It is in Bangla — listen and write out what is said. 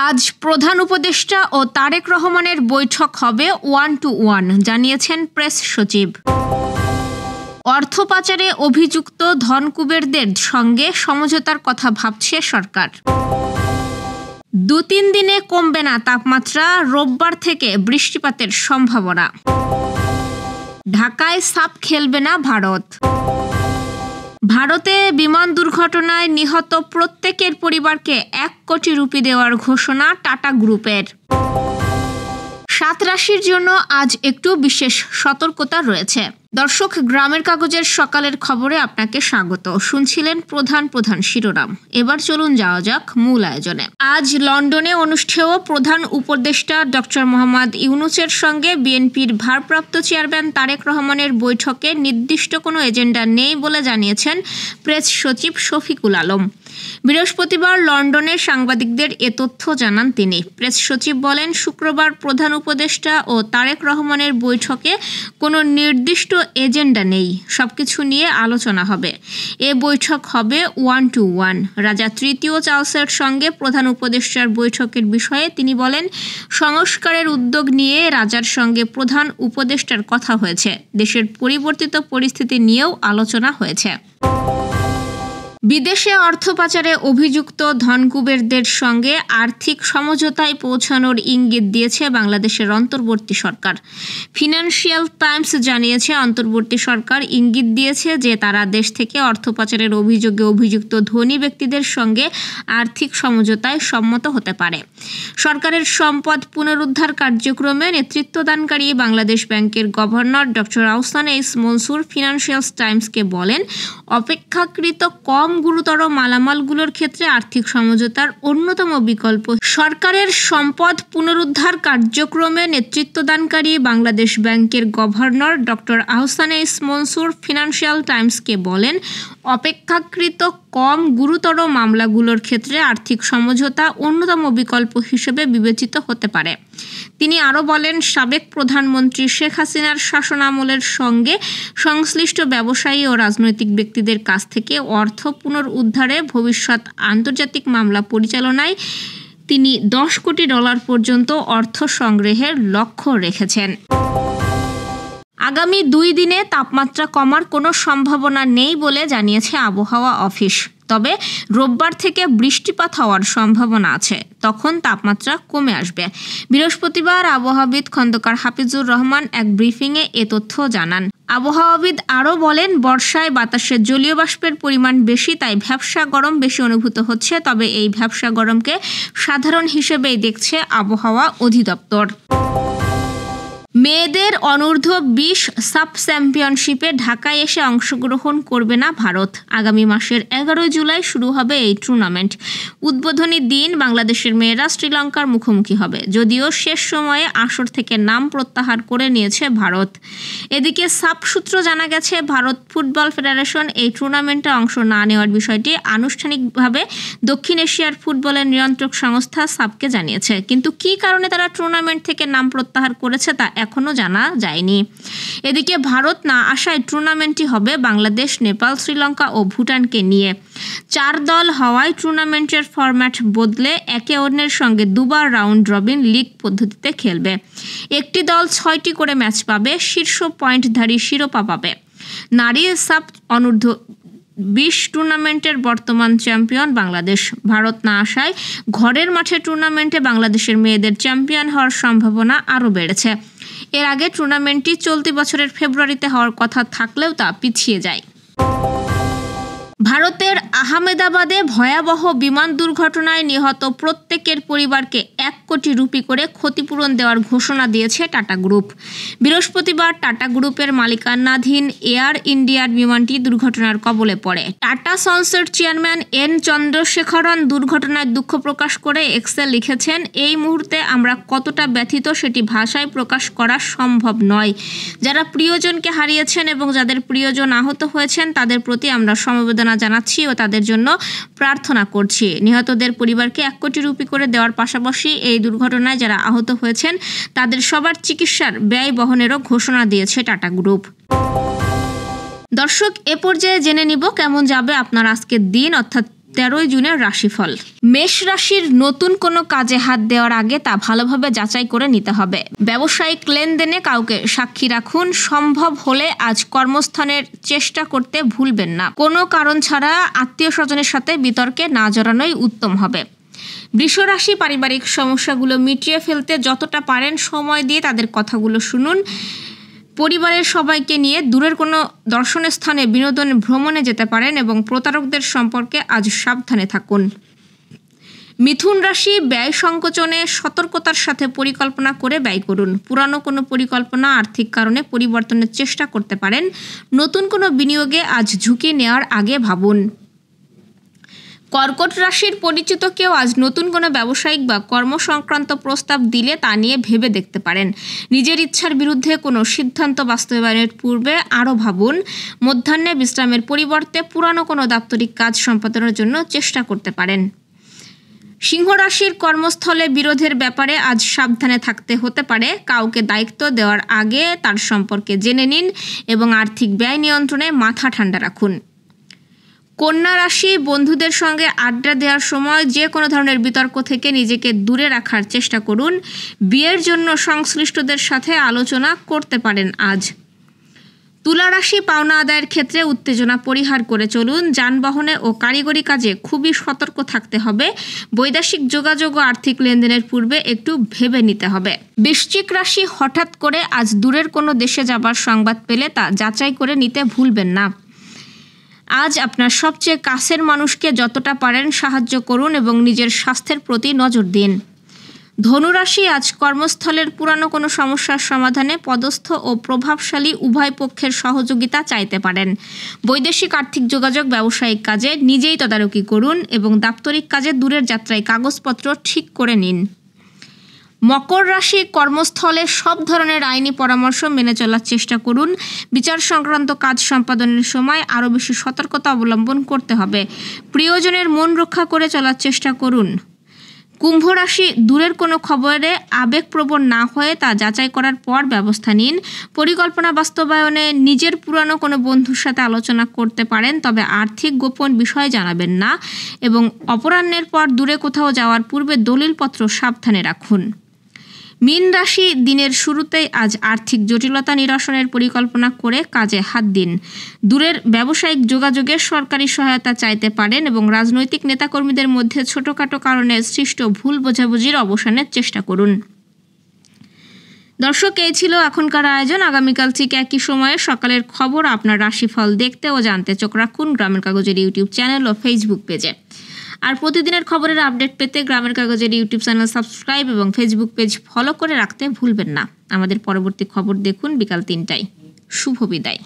আজ প্রধান উপদেষ্টা ও তারেক রহমানের বৈঠক হবে 1-to-1 জানিয়েছেন প্রেস সচিব। অর্থ পাচারে অভিযুক্ত ধনকুবেরদের সঙ্গে সমঝোতার কথা ভাবছে সরকার। 2-3 দিনে কমবে না তাপমাত্রা, রোববার থেকে বৃষ্টিপাতের সম্ভাবনা। ঢাকায় সাপ খেলবে না ভারত। ভারতে বিমান দুর্ঘটনায় নিহত প্রত্যেকের পরিবারকে 1 কোটি রুপি দেওয়ার ঘোষণা টাটা গ্রুপের। 7 রাশির জন্য আজ একটু বিশেষ সতর্কতা রয়েছে। দর্শক, গ্রামের কাগজের সকালের খবরে আপনাকে স্বাগত। শুনছিলেন প্রধান শিরোনাম। এবার চলুন যাওয়া যাক মূল আয়োজনে। আজ লন্ডনে অনুষ্ঠেয় প্রধান উপদেষ্টা ডক্টর মোহাম্মদ ইউনূসের সঙ্গে বিএনপির ভারপ্রাপ্ত চেয়ারম্যান তারেক রহমানের বৈঠকে নির্দিষ্ট কোনো এজেন্ডা নেই বলে জানিয়েছেন প্রেস সচিব শফিকুল আলম। বৃহস্পতিবার লন্ডনে সাংবাদিকদের এ তথ্য জানান তিনি। প্রেস সচিব বলেন, শুক্রবার প্রধান উপদেষ্টা ও তারেক রহমানের বৈঠকে কোনো নির্দিষ্ট এজেন্ডা নেই, সবকিছু নিয়ে আলোচনা হবে। এ বৈঠক হবে 1-to-1। রাজা তৃতীয় চার্লসের সঙ্গে প্রধান উপদেষ্টার বৈঠকের বিষয়ে তিনি বলেন, সংস্কারের উদ্যোগ নিয়ে রাজার সঙ্গে প্রধান উপদেষ্টার কথা হয়েছে। দেশের পরিবর্তিত পরিস্থিতি নিয়েও আলোচনা হয়েছে। বিদেশে অর্থ পাচারে অভিযুক্ত ধনকুবেরদের সঙ্গে আর্থিক সমঝোতায় পৌঁছানোর ইঙ্গিত দিয়েছে বাংলাদেশের অন্তর্বর্তী সরকার। ফিনান্সিয়াল টাইমস জানিয়েছে, অন্তর্বর্তী সরকার ইঙ্গিত দিয়েছে যে তারা দেশ থেকে অর্থ পাচারের অভিযোগে অভিযুক্ত ধনী ব্যক্তিদের সঙ্গে আর্থিক সমঝোতায় সম্মত হতে পারে। সরকারের সম্পদ পুনরুদ্ধার কার্যক্রমে নেতৃত্বদানকারী বাংলাদেশ ব্যাংকের গভর্নর ডক্টর আহসান এইস মনসুর ফিনান্সিয়াল টাইমসকে বলেন, অপেক্ষাকৃত কম গুরুতর মালামালগুলোর ক্ষেত্রে আর্থিক সমঝোতার অন্যতম বিকল্প। সরকারের সম্পদ পুনরুদ্ধার কার্যক্রমে নেতৃত্বদানকারী বাংলাদেশ ব্যাংকের গভর্নর ডক্টর আহসান এইস মনসুর ফিনান্সিয়াল টাইমসকে বলেন, অপেক্ষাকৃত কম গুরুতর মামলাগুলোর ক্ষেত্রে আর্থিক সমঝোতা অন্যতম বিকল্প হিসেবে বিবেচিত হতে পারে। তিনি আরও বলেন, সাবেক প্রধানমন্ত্রী শেখ হাসিনার শাসনামলের সঙ্গে সংশ্লিষ্ট ব্যবসায়ী ও রাজনৈতিক ব্যক্তিদের কাছ থেকে অর্থ পুনরুদ্ধারে ভবিষ্যৎ আন্তর্জাতিক মামলা পরিচালনায় তিনি $10 কোটি পর্যন্ত অর্থ সংগ্রহের লক্ষ্য রেখেছেন। আগামী 2 দিনে তাপমাত্রা কমার কোনো সম্ভাবনা নেই বলে জানিয়েছে আবহাওয়া অফিস। তবে রোববার থেকে বৃষ্টিপাত হওয়ার সম্ভাবনা আছে, তখন তাপমাত্রা কমে আসবে। বৃহস্পতিবার আবহাওয়াবিদ খন্দকার হাফিজুর রহমান এক ব্রিফিংয়ে এ তথ্য জানান। আবহাওয়াবিদ আরও বলেন, বর্ষায় বাতাসে জলীয় বাষ্পের পরিমাণ বেশি, তাই ভ্যাপসা গরম বেশি অনুভূত হচ্ছে। তবে এই ভ্যাপসা গরমকে সাধারণ হিসেবেই দেখছে আবহাওয়া অধিদপ্তর। মেয়েদের অনূর্ধ্ব 20 সাব চ্যাম্পিয়নশিপে ঢাকায় এসে অংশগ্রহণ করবে না ভারত। আগামী মাসের 11 জুলাই শুরু হবে এই টুর্নামেন্ট। উদ্বোধনী দিন বাংলাদেশের মেয়েরা শ্রীলঙ্কার মুখোমুখি হবে, যদিও শেষ সময়ে আসর থেকে নাম প্রত্যাহার করে নিয়েছে ভারত। এদিকে সাব সূত্র জানা গেছে, ভারত ফুটবল ফেডারেশন এই টুর্নামেন্টে অংশ না নেওয়ার বিষয়টি আনুষ্ঠানিকভাবে দক্ষিণ এশিয়ার ফুটবলের নিয়ন্ত্রক সংস্থা সাবকে জানিয়েছে। কিন্তু কী কারণে তারা টুর্নামেন্ট থেকে নাম প্রত্যাহার করেছে তা এখনও জানা যায়নি। এদিকে ভারত না আসায় টুর্নামেন্টটি হবে বাংলাদেশ, নেপাল, শ্রীলঙ্কা ও ভুটানকে নিয়ে। 4 দল হওয়ায় টুর্নামেন্টের ফরম্যাট বদলে একে অন্যের সঙ্গে দুবার রাউন্ড রবিন লিগ পদ্ধতিতে খেলবে। একটি দল 6টি করে ম্যাচ পাবে, শীর্ষ পয়েন্টধারী শিরোপা পাবে। নারী সাব অনূর্ধ্ব 20 টুর্নামেন্টের বর্তমান চ্যাম্পিয়ন বাংলাদেশ। ভারত না আসায় ঘরের মাঠে টুর্নামেন্টে বাংলাদেশের মেয়েদের চ্যাম্পিয়ন হওয়ার সম্ভাবনা আরও বেড়েছে। এর আগে টুর্নামেন্টটি চলতি বছরের ফেব্রুয়ারিতে হওয়ার কথা থাকলেও তা পিছিয়ে যায়। ভারতের আহমেদাবাদে ভয়াবহ বিমান দুর্ঘটনায় নিহত প্রত্যেকের পরিবারকে 1 কোটি রুপি করে ক্ষতিপূরণ দেওয়ার ঘোষণা দিয়েছে টাটা গ্রুপ। বৃহস্পতিবার টাটা গ্রুপের মালিকানাধীন এয়ার ইন্ডিয়ার বিমানটি দুর্ঘটনার কবলে পড়ে। টাটা সন্সের চেয়ারম্যান এন চন্দ্রশেখরন দুর্ঘটনায় দুঃখ প্রকাশ করে এক্সে লিখেছেন, এই মুহূর্তে আমরা কতটা ব্যথিত সেটি ভাষায় প্রকাশ করা সম্ভব নয়। যারা প্রিয়জনকে হারিয়েছেন এবং যাদের প্রিয়জন আহত হয়েছেন তাদের প্রতি আমরা সমবেদনা জানাচ্ছি ও তাদের জন্য প্রার্থনা করছি। নিহতদের পরিবারকে 1 কোটি রুপি করে দেওয়ার পাশাপাশি এই দুর্ঘটনায় যারা আহত হয়েছেন তাদের সবার চিকিৎসার ব্যয় বহনেরও ঘোষণা দিয়েছে টাটা গ্রুপ। দর্শক, এ পর্যায়ে জেনে নিব কেমন যাবে আপনার আজকের দিন, অর্থাৎ 13 জুনের রাশিফল। মেষ রাশির নতুন কোনো কাজে হাত দেওয়ার আগে তা ভালোভাবে যাচাই করে নিতে হবে। ব্যবসায়িক লেনদেনে কাউকে সাক্ষী রাখুন। সম্ভব হলে আজ কর্মস্থানের চেষ্টা করতে ভুলবেন না। কোনো কারণ ছাড়া আত্মীয় স্বজনের সাথে বিতর্কে না জড়ানোই উত্তম হবে। বৃষ রাশি পারিবারিক সমস্যাগুলো মিটিয়ে ফেলতে যতটা পারেন সময় দিয়ে তাদের কথাগুলো শুনুন। পরিবারের সবাইকে নিয়ে দূরের কোনো দর্শনীয় স্থানে বিনোদন ভ্রমণে যেতে পারেন এবং প্রতারকদের সম্পর্কে আজ সাবধানে থাকুন। মিথুন রাশি ব্যয় সংকোচনে সতর্কতার সাথে পরিকল্পনা করে ব্যয় করুন। পুরানো কোনো পরিকল্পনা আর্থিক কারণে পরিবর্তনের চেষ্টা করতে পারেন। নতুন কোনো বিনিয়োগে আজ ঝুঁকি নেওয়ার আগে ভাবুন। কর্কট রাশির পরিচিত কেউ আজ নতুন কোনো ব্যবসায়িক বা কর্মসংক্রান্ত প্রস্তাব দিলে তা নিয়ে ভেবে দেখতে পারেন। নিজের ইচ্ছার বিরুদ্ধে কোনো সিদ্ধান্ত বাস্তবায়নের পূর্বে আরও ভাবুন। মধ্যাহ্নে বিশ্রামের পরিবর্তে পুরানো কোনো দাপ্তরিক কাজ সম্পাদনের জন্য চেষ্টা করতে পারেন। সিংহ রাশির কর্মস্থলে বিরোধের ব্যাপারে আজ সাবধানে থাকতে হতে পারে। কাউকে দায়িত্ব দেওয়ার আগে তার সম্পর্কে জেনে নিন এবং আর্থিক ব্যয় নিয়ন্ত্রণে মাথা ঠান্ডা রাখুন। কন্যা রাশি বন্ধুদের সঙ্গে আড্ডা দেওয়ার সময় যে কোনো ধরনের বিতর্ক থেকে নিজেকে দূরে রাখার চেষ্টা করুন। বিয়ের জন্য সংশ্লিষ্টদের সাথে আলোচনা করতে পারেন আজ। তুলা রাশি পাওনা আদায়ের ক্ষেত্রে উত্তেজনা পরিহার করে চলুন। যানবাহনে ও কারিগরি কাজে খুবই সতর্ক থাকতে হবে। বৈদেশিক যোগাযোগ ও আর্থিক লেনদেনের পূর্বে একটু ভেবে নিতে হবে। বৃশ্চিক রাশি হঠাৎ করে আজ দূরের কোনো দেশে যাবার সংবাদ পেলে তা যাচাই করে নিতে ভুলবেন না। আজ আপনার সবচেয়ে কাছের মানুষকে যতটা পারেন সাহায্য করুন এবং নিজের স্বাস্থ্যের প্রতি নজর দিন। ধনুরাশি আজ কর্মস্থলের পুরানো কোনো সমস্যার সমাধানে পদস্থ ও প্রভাবশালী উভয় পক্ষের সহযোগিতা চাইতে পারেন। বৈদেশিক আর্থিক যোগাযোগ ব্যবসায়িক কাজে নিজেই তদারকি করুন এবং দাপ্তরিক কাজে দূরের যাত্রায় কাগজপত্র ঠিক করে নিন। মকর রাশি কর্মস্থলে সব ধরনের আইনি পরামর্শ মেনে চলার চেষ্টা করুন। বিচার সংক্রান্ত কাজ সম্পাদনের সময় আরও বেশি সতর্কতা অবলম্বন করতে হবে। প্রিয়জনের মন রক্ষা করে চলার চেষ্টা করুন। কুম্ভ রাশি দূরের কোনো খবরে আবেগপ্রবণ না হয়ে তা যাচাই করার পর ব্যবস্থা নিন। পরিকল্পনা বাস্তবায়নে নিজের পুরানো কোনো বন্ধুর সাথে আলোচনা করতে পারেন, তবে আর্থিক গোপন বিষয় জানাবেন না এবং অপরাহ্নের পর দূরে কোথাও যাওয়ার পূর্বে দলিলপত্র সাবধানে রাখুন। মীন রাশি দিনের শুরুতেই আজ আর্থিক জটিলতা নিরসনের পরিকল্পনা করে কাজে হাত দিন। দূরের ব্যবসায়িক যোগাযোগের সরকারি সহায়তা চাইতে পারেন এবং রাজনৈতিক নেতাকর্মীদের মধ্যে ছোটোখাটো কারণে সৃষ্ট ভুল বোঝাবুঝির অবসানের চেষ্টা করুন। দর্শক, এই ছিল এখনকার আয়োজন। আগামীকাল ঠিক একই সময়ে সকালের খবর আপনার রাশিফল দেখতে ও জানতে চোখ রাখুন গ্রামের কাগজের ইউটিউব চ্যানেল ও ফেসবুক পেজে। আর প্রতিদিনের খবরের আপডেট পেতে গ্রামের কাগজের ইউটিউব চ্যানেল সাবস্ক্রাইব এবং ফেসবুক পেজ ফলো করে রাখতে ভুলবেন না। আমাদের পরবর্তী খবর দেখুন বিকাল 3টায়। শুভ বিদায়।